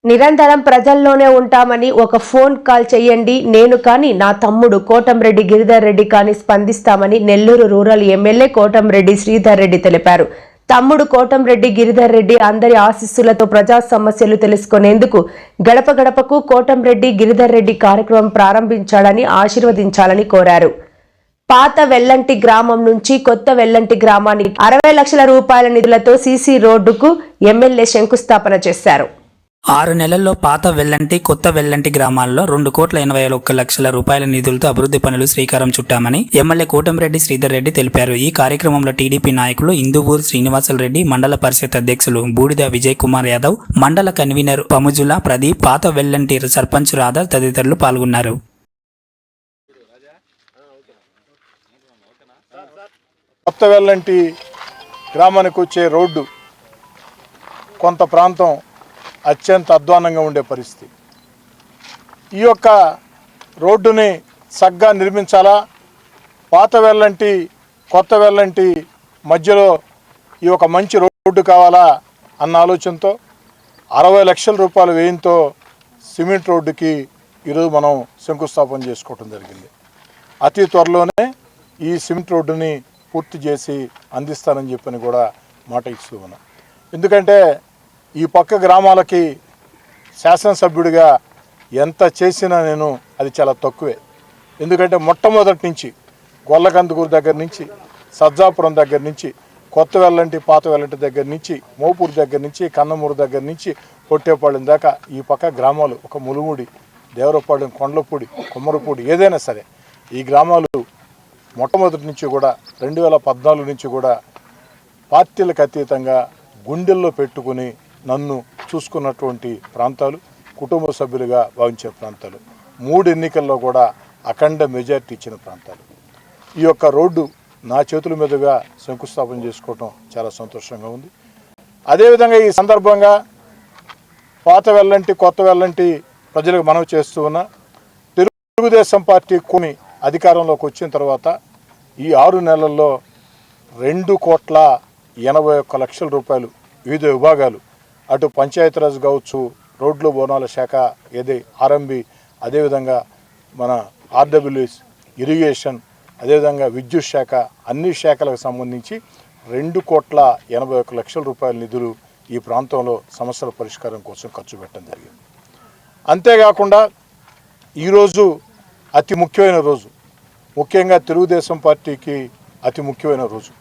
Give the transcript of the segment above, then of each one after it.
నిరంతరం ప్రజల్లోనే ఉంటామని ఒక ఫోన్ కాల్ చేయండి, నేను కానీ నా తమ్ముడు కోటంరెడ్డి గిరిధర్ రెడ్డి కానీ స్పందిస్తామని నెల్లూరు రూరల్ ఎమ్మెల్యే కోటంరెడ్డి శ్రీధర్ రెడ్డి తెలిపారు. తమ్ముడు కోటంరెడ్డి గిరిధర్ రెడ్డి అందరి ఆశీస్సులతో ప్రజా సమస్యలు తెలుసుకునేందుకు గడప గడపకు కోటంరెడ్డి గిరిధర్ రెడ్డి కార్యక్రమం ప్రారంభించాలని ఆశీర్వదించాలని కోరారు. పాత వెల్లంటి గ్రామం నుంచి కొత్త వెల్లంటి గ్రామానికి 60 లక్షల రూపాయల నిధులతో సీసీ రోడ్డుకు ఎమ్మెల్యే శంకుస్థాపన చేశారు. 6 నెలల్లో పాత వెల్లంటి కొత్త వెల్లంటి గ్రామాల్లో 2,81,00,00,000 రూపాయల నిధులతో అభివృద్ధి పనులు శ్రీకారం చుట్టామని ఎమ్మెల్యే కోటంరెడ్డి శ్రీధర్ రెడ్డి తెలిపారు. ఈ కార్యక్రమంలో టీడీపీ నాయకులు ఇందువూరు శ్రీనివాసులు రెడ్డి, మండల పరిషత్ అధ్యక్షులు బూడిద విజయ్ కుమార్ యాదవ్, మండల కన్వీనర్ పముజుల ప్రదీప్, పాత వెల్లంటి సర్పంచ్ రాధా తదితరులు పాల్గొన్నారు. కొత్త వెల్లంటి గ్రామానికి వచ్చే రోడ్డు కొంత ప్రాంతం అత్యంత అధ్వానంగా ఉండే పరిస్థితి. ఈ యొక్క రోడ్డుని సగ్గా నిర్మించాలా, పాత వెల్లంటి కొత్త వెల్లంటి మధ్యలో ఈ ఒక మంచి రోడ్డు కావాలా అన్న ఆలోచనతో 60 లక్షల రూపాయల వ్యయంతో సిమెంట్ రోడ్డుకి ఈరోజు మనం శంకుస్థాపన చేసుకోవడం జరిగింది. అతి త్వరలోనే ఈ సిమెంట్ రోడ్డుని పూర్తి చేసి అందిస్తానని చెప్పని కూడా మాట ఇస్తూ ఉన్నాం. ఎందుకంటే ఈ పక్క గ్రామాలకి శాసనసభ్యుడిగా ఎంత చేసినా నేను అది చాలా తక్కువే. ఎందుకంటే మొట్టమొదటి నుంచి గొల్లకందుకూరు దగ్గర నుంచి, సజ్జాపురం దగ్గర నుంచి, కొత్త వెల్లంటి పాత వెల్లంటి దగ్గర నుంచి, మోపూరు దగ్గర నుంచి, కన్నమూరు దగ్గర నుంచి, పొట్టేపాళెం దాకా ఈ పక్క గ్రామాలు, ఒక ములుముడి, దేవరపాళెం, కొండలపూడి, కొమ్మరపూడి, ఏదైనా సరే ఈ గ్రామాలు మొట్టమొదటి నుంచి కూడా 2014 నుంచి కూడా పార్టీలకు అతీతంగా గుండెల్లో పెట్టుకుని నన్ను చూసుకున్నటువంటి ప్రాంతాలు, కుటుంబ సభ్యులుగా భావించే ప్రాంతాలు, 3 ఎన్నికల్లో కూడా అఖండ మెజార్టీ ఇచ్చిన ప్రాంతాలు. ఈ యొక్క రోడ్డు నా చేతుల మీదుగా శంకుస్థాపన చేసుకోవటం చాలా సంతోషంగా ఉంది. అదేవిధంగా ఈ సందర్భంగా పాత వెల్లంటి కొత్త వెల్లంటి ప్రజలకు మనవి చేస్తూ ఉన్న తెలుగుదేశం పార్టీ కొన్ని అధికారంలోకి వచ్చిన తర్వాత ఈ 6 నెలల్లో 2,81,00,00,000 రూపాయలు వివిధ విభాగాలు, అటు పంచాయతీరాజ్ కావచ్చు, రోడ్లు బోనాల శాఖ, ఏదే ఆర్ఎంబి, అదేవిధంగా మన ఆర్డబ్ల్యూఎస్, ఇరిగేషన్, అదేవిధంగా విద్యుత్ శాఖ, అన్ని శాఖలకు సంబంధించి 2,81,00,00,000 రూపాయల నిధులు ఈ ప్రాంతంలో సమస్యల పరిష్కారం కోసం ఖర్చు పెట్టడం జరిగింది. అంతేకాకుండా ఈరోజు అతి ముఖ్యమైన రోజు, ముఖ్యంగా తెలుగుదేశం పార్టీకి అతి ముఖ్యమైన రోజు,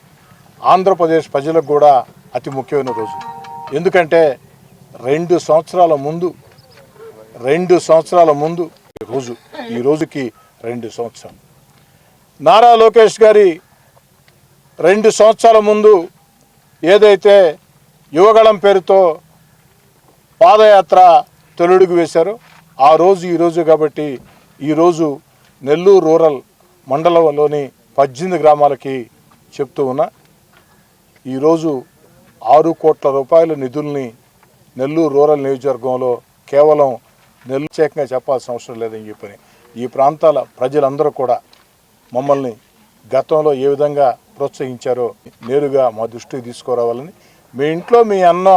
ఆంధ్రప్రదేశ్ ప్రజలకు కూడా అతి ముఖ్యమైన రోజు. ఎందుకంటే 2 సంవత్సరాల ముందు ఈ రోజుకి 2 సంవత్సరాలు. నారా లోకేష్ గారి 2 సంవత్సరాల ముందు ఏదైతే యువగళం పేరుతో పాదయాత్ర తొలిడుగు వేశారో ఆ రోజు ఈరోజు కాబట్టి ఈరోజు నెల్లూరు రూరల్ మండలంలోని 18 గ్రామాలకి చెప్తూ ఉన్నా, ఈరోజు 6 కోట్ల రూపాయల నిధుల్ని నెల్లూరు రూరల్ నియోజకవర్గంలో కేవలం ప్రత్యేకంగా చెప్పాల్సిన అవసరం లేదని చెప్పని ఈ ప్రాంతాల ప్రజలందరూ కూడా మమ్మల్ని గతంలో ఏ విధంగా ప్రోత్సహించారో నేరుగా మా దృష్టికి తీసుకురావాలని, మీ ఇంట్లో మీ అన్న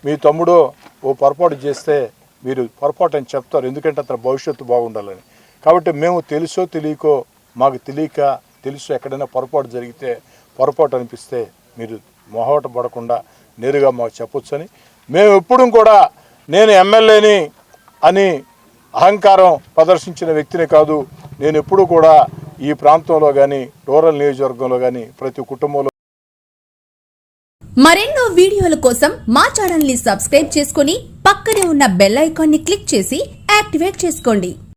మీ తమ్ముడో ఓ పొరపాటు చేస్తే మీరు పొరపాటు అని చెప్తారు, ఎందుకంటే అతని భవిష్యత్తు బాగుండాలని. కాబట్టి మేము తెలుసో తెలియకో, మాకు తెలియక తెలుసు ఎక్కడైనా పొరపాటు జరిగితే, పొరపాటు అనిపిస్తే మీరు మొహమాట పడకుండా నేరుగా మాకు చెప్పొచ్చని, మేము ఎప్పుడూ కూడా నేను ఎమ్మెల్యేని అని అహంకారం ప్రదర్శించిన వ్యక్తిని కాదు. నేను ఎప్పుడూ కూడా ఈ ప్రాంతంలో కానీ రూరల్ నియోజకవర్గంలో కానీ ప్రతి కుటుంబంలో మరెన్నో వీడియోల కోసం మా ఛానల్ ని సబ్స్క్రైబ్ చేసుకుని పక్కనే ఉన్న బెల్ ఐకాన్ ని క్లిక్ చేసి యాక్టివేట్ చేసుకోండి.